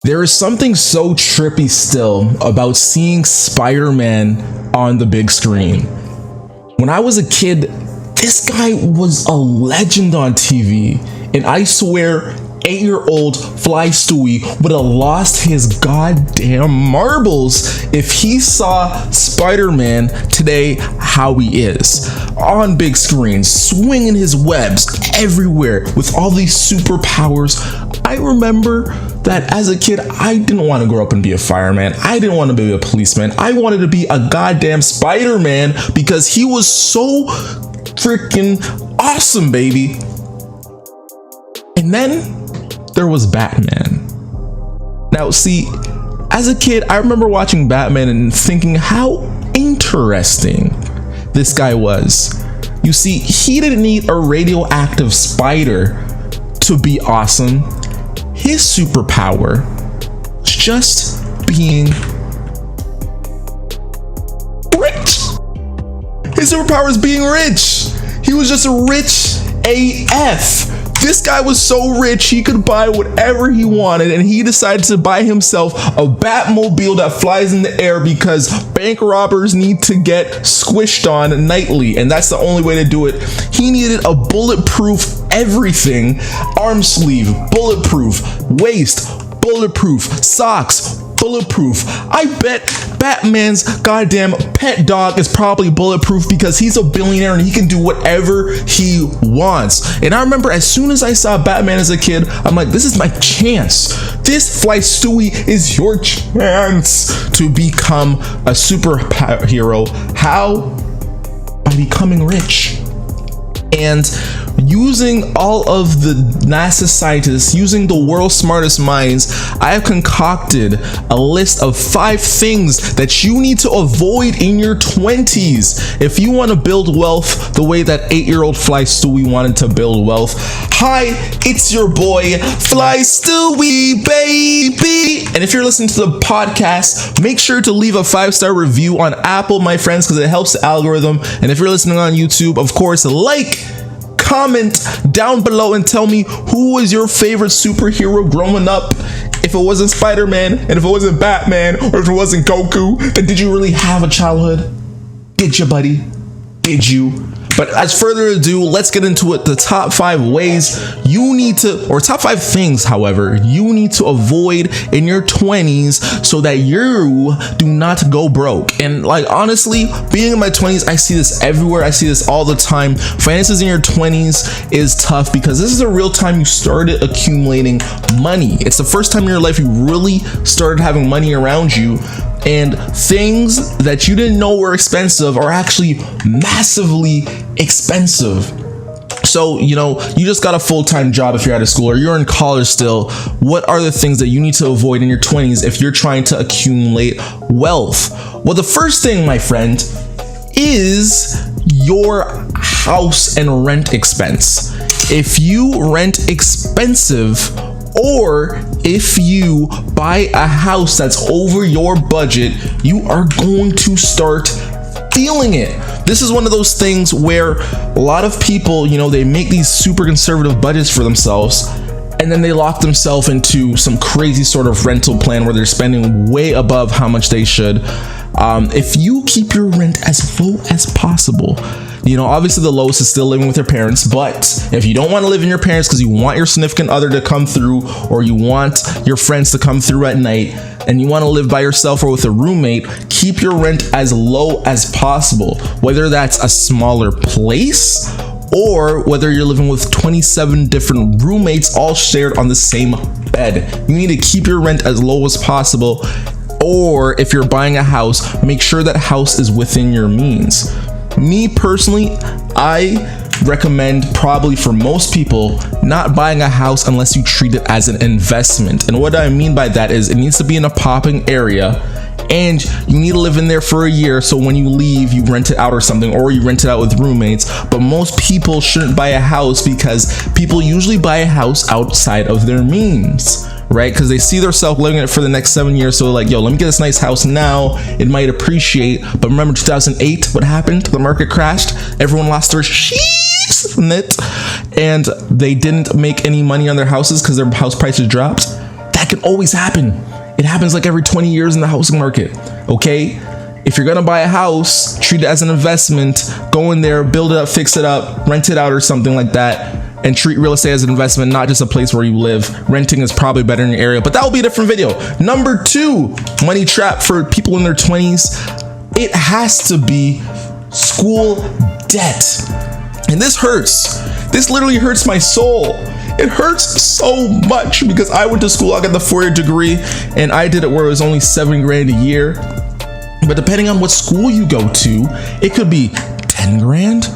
There is something so trippy still about seeing Spider-Man on the big screen. When I was a kid, this guy was a legend on TV, and I swear 8-year-old Fly Stewie would have lost his goddamn marbles if he saw Spider-Man today how he is. On big screens, swinging his webs everywhere with all these superpowers. I remember that as a kid, I didn't want to grow up and be a fireman. I didn't want to be a policeman. I wanted to be a goddamn Spider-Man because he was so freaking awesome, baby. And then there was Batman. Now, see, as a kid, I remember watching Batman and thinking how interesting this guy was. You see, he didn't need a radioactive spider to be awesome. His superpower was just being rich. His superpower is being rich. He was just rich AF. This guy was so rich he could buy whatever he wanted, and he decided to buy himself a Batmobile that flies in the air because bank robbers need to get squished on nightly, and that's the only way to do it. He needed a bulletproof everything, arm sleeve, bulletproof, waist, bulletproof, socks, bulletproof. I bet Batman's goddamn pet dog is probably bulletproof because he's a billionaire and he can do whatever he wants. And I remember as soon as I saw Batman as a kid, I'm like, this is my chance. This Fly Stewie is your chance to become a superhero. How? By becoming rich. And using all of the NASA scientists, using the world's smartest minds, I have concocted a list of 5 things that you need to avoid in your 20s if you want to build wealth the way that 8-year-old Fly Stewie wanted to build wealth. Hi, it's your boy Fly Stewie, baby. And if you're listening to the podcast, make sure to leave a 5-star review on Apple, my friends, because it helps the algorithm. And if you're listening on YouTube, of course, comment down below and tell me who was your favorite superhero growing up. If it wasn't Spider-Man, and if it wasn't Batman, or if it wasn't Goku, then did you really have a childhood? Did you, buddy? Did you? But as further ado, let's get into it. The top 5 ways you need to, or top 5 things, however, you need to avoid in your 20s so that you do not go broke. And like, honestly, being in my 20s, I see this everywhere. I see this all the time. Finances in your 20s is tough because this is the real time you started accumulating money. It's the first time in your life you really started having money around you. And things that you didn't know were expensive are actually massively expensive. So, you just got a full-time job if you're out of school or you're in college still. What are the things that you need to avoid in your 20s if you're trying to accumulate wealth? Well, the first thing, my friend, is your house and rent expense. If you rent expensive, or if you buy a house that's over your budget, you are going to start feeling it. This is one of those things where a lot of people, they make these super conservative budgets for themselves, and then they lock themselves into some crazy sort of rental plan where they're spending way above how much they should. If you keep your rent as low as possible, obviously the lowest is still living with your parents, but if you don't want to live in your parents because you want your significant other to come through, or you want your friends to come through at night, and you want to live by yourself or with a roommate, keep your rent as low as possible. Whether that's a smaller place, or whether you're living with 27 different roommates all shared on the same bed. You need to keep your rent as low as possible. Or if you're buying a house, make sure that house is within your means. Me personally, I recommend probably for most people not buying a house unless you treat it as an investment. And what I mean by that is it needs to be in a popping area, and you need to live in there for a year, so when you leave you rent it out or something, or you rent it out with roommates. But most people shouldn't buy a house because people usually buy a house outside of their means, right? Because they see themselves living in it for the next 7 years. So like, yo, let me get this nice house now. It might appreciate. But remember 2008, what happened? The market crashed. Everyone lost their sheets in it. And they didn't make any money on their houses because their house prices dropped. that can always happen. It happens like every 20 years in the housing market, okay? If you're gonna buy a house, treat it as an investment, go in there, build it up, fix it up, rent it out or something like that, and treat real estate as an investment, not just a place where you live. Renting is probably better in your area, but that will be a different video. Number 2, money trap for people in their 20s. It has to be school debt. And this hurts. This literally hurts my soul. It hurts so much because I went to school, I got the 4-year degree, and I did it where it was only $7,000 a year. But depending on what school you go to, it could be 10 grand,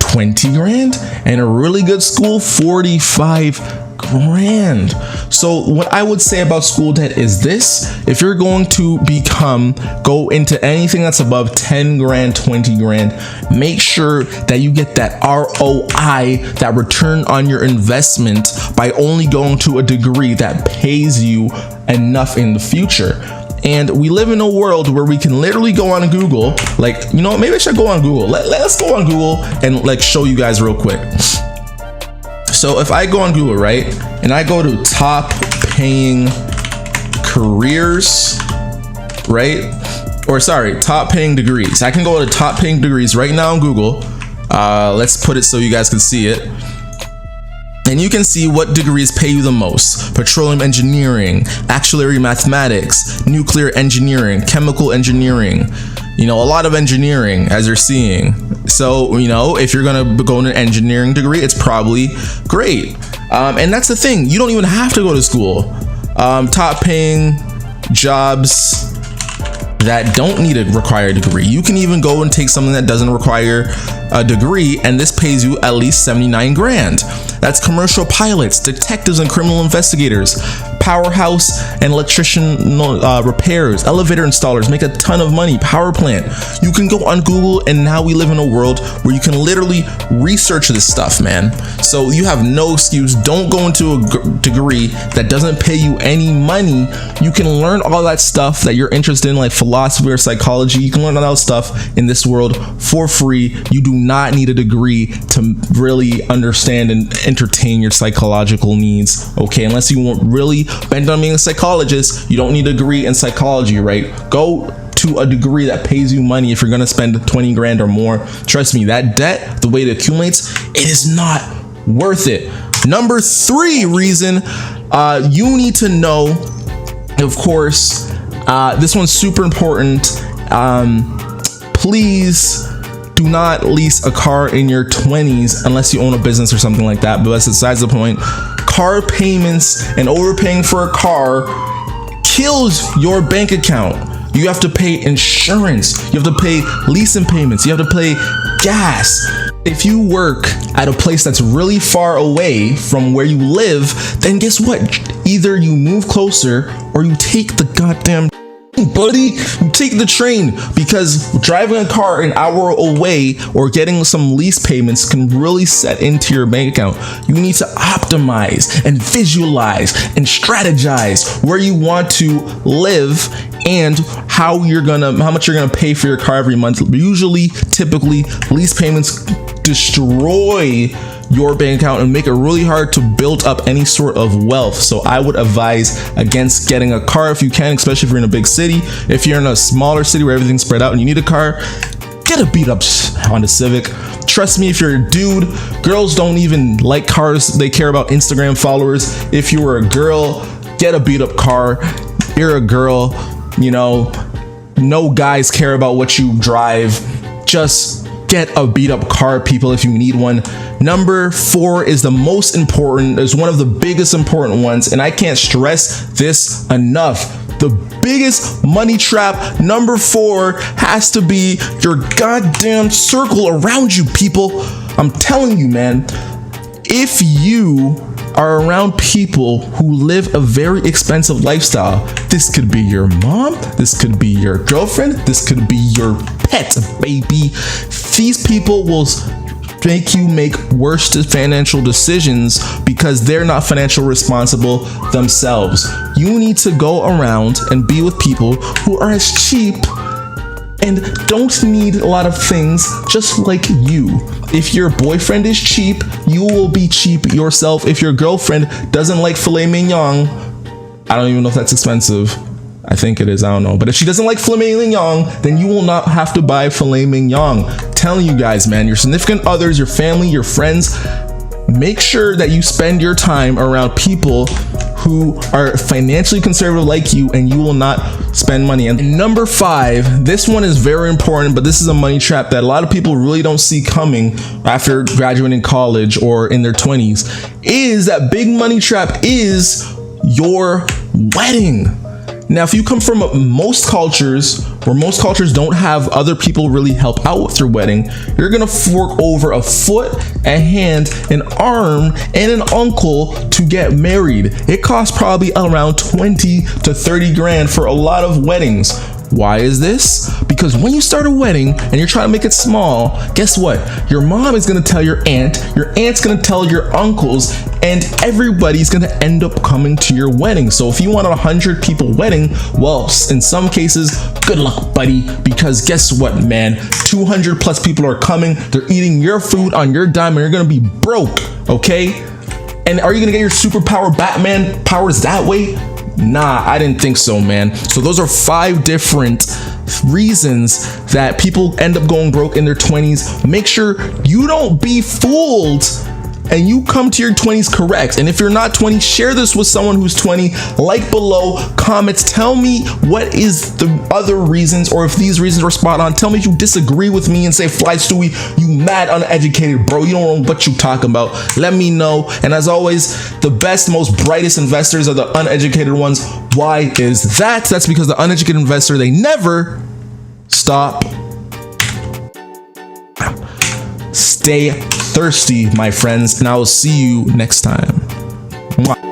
20 grand, and a really good school, 45 grand. So what I would say about school debt is this: if you're going to go into anything that's above 10 grand, 20 grand, make sure that you get that ROI, that return on your investment, by only going to a degree that pays you enough in the future. And we live in a world where we can literally go on Google, like, you know, maybe I should go on Google. Let's go on Google and like show you guys real quick. So if I go on Google, right, and I go to top paying careers, right? Or sorry, top paying degrees. I can go to top paying degrees right now on Google. Let's put it so you guys can see it. And you can see what degrees pay you the most: petroleum engineering, actuary mathematics, nuclear engineering, chemical engineering, you know, a lot of engineering, as you're seeing. So, you know, if you're gonna go in an engineering degree, it's probably great. And that's the thing, you don't even have to go to school. Top paying jobs that don't need a required degree. You can even go and take something that doesn't require a degree, and this pays you at least 79 grand. That's commercial pilots, detectives and criminal investigators, powerhouse and electrician repairs, elevator installers make a ton of money, power plant. You can go on Google, and now we live in a world where you can literally research this stuff, man. So you have no excuse. Don't go into a degree that doesn't pay you any money. You can learn all that stuff that you're interested in, like philosophy or psychology. You can learn all that stuff in this world for free. You do not need a degree to really understand and entertain your psychological needs, okay? Unless you want really bent on being a psychologist, you don't need a degree in psychology, right? Go to a degree that pays you money if you're gonna spend 20 grand or more. Trust me, that debt, the way it accumulates, it is not worth it. Number 3 reason you need to know, of course, this one's super important. Please do not lease a car in your 20s unless you own a business or something like that. But that's besides the point. Car payments and overpaying for a car kills your bank account. You have to pay insurance. You have to pay leasing payments. You have to pay gas. If you work at a place that's really far away from where you live, then guess what? Either you move closer or you take the goddamn buddy, you take the train, because driving a car an hour away or getting some lease payments can really set into your bank account. You need to optimize and visualize and strategize where you want to live and how much you're gonna pay for your car every month. Usually, typically, lease payments destroy your bank account and make it really hard to build up any sort of wealth. So I would advise against getting a car if you can, especially if you're in a big city. If you're in a smaller city where everything's spread out and you need a car, get a beat up Honda Civic. Trust me, if you're a dude, girls don't even like cars. They care about Instagram followers. If you were a girl, get a beat up car. You're a girl, you know, no guys care about what you drive. Just get a beat up car, people, if you need one. Number 4 is the most important, is one of the biggest important ones, and I can't stress this enough. The biggest money trap, number 4, has to be your goddamn circle around you, people. I'm telling you, man, if you are around people who live a very expensive lifestyle, this could be your mom, this could be your girlfriend, this could be your pet, baby. These people will make you make worse financial decisions because they're not financially responsible themselves. You need to go around and be with people who are as cheap and don't need a lot of things just like you. If your boyfriend is cheap, you will be cheap yourself. If your girlfriend doesn't like filet mignon, I don't even know if that's expensive. I think it is, I don't know. But if she doesn't like filet mignon, then you will not have to buy filet mignon. Telling you guys, man, your significant others, your family, your friends, make sure that you spend your time around people who are financially conservative like you, and you will not spend money. And number 5, this one is very important, but this is a money trap that a lot of people really don't see coming after graduating college or in their 20s, is that big money trap is your wedding. Now, if you come from most cultures where most cultures don't have other people really help out with your wedding, you're gonna fork over a foot, a hand, an arm, and an uncle to get married. It costs probably around 20 to 30 grand for a lot of weddings. Why is this? Because when you start a wedding and you're trying to make it small, guess what? Your mom is gonna tell your aunt's gonna tell your uncles, and everybody's gonna end up coming to your wedding. So if you want a 100 people wedding, well, in some cases, good luck, buddy, because guess what, man? 200 plus people are coming. They're eating your food on your dime, and you're gonna be broke, okay? And are you gonna get your superpower Batman powers that way? Nah, I didn't think so, man. So those are 5 different reasons that people end up going broke in their 20s. Make sure you don't be fooled and you come to your 20s correct. And if you're not 20, share this with someone who's 20. Like below, comments, tell me what is the other reasons, or if these reasons were spot on. Tell me if you disagree with me and say, Fly Stewie, you mad uneducated, bro. You don't know what you talking about. Let me know. And as always, the best, most brightest investors are the uneducated ones. Why is that? That's because the uneducated investor, they never stop. Stay thirsty, my friends, and I will see you next time. Mwah.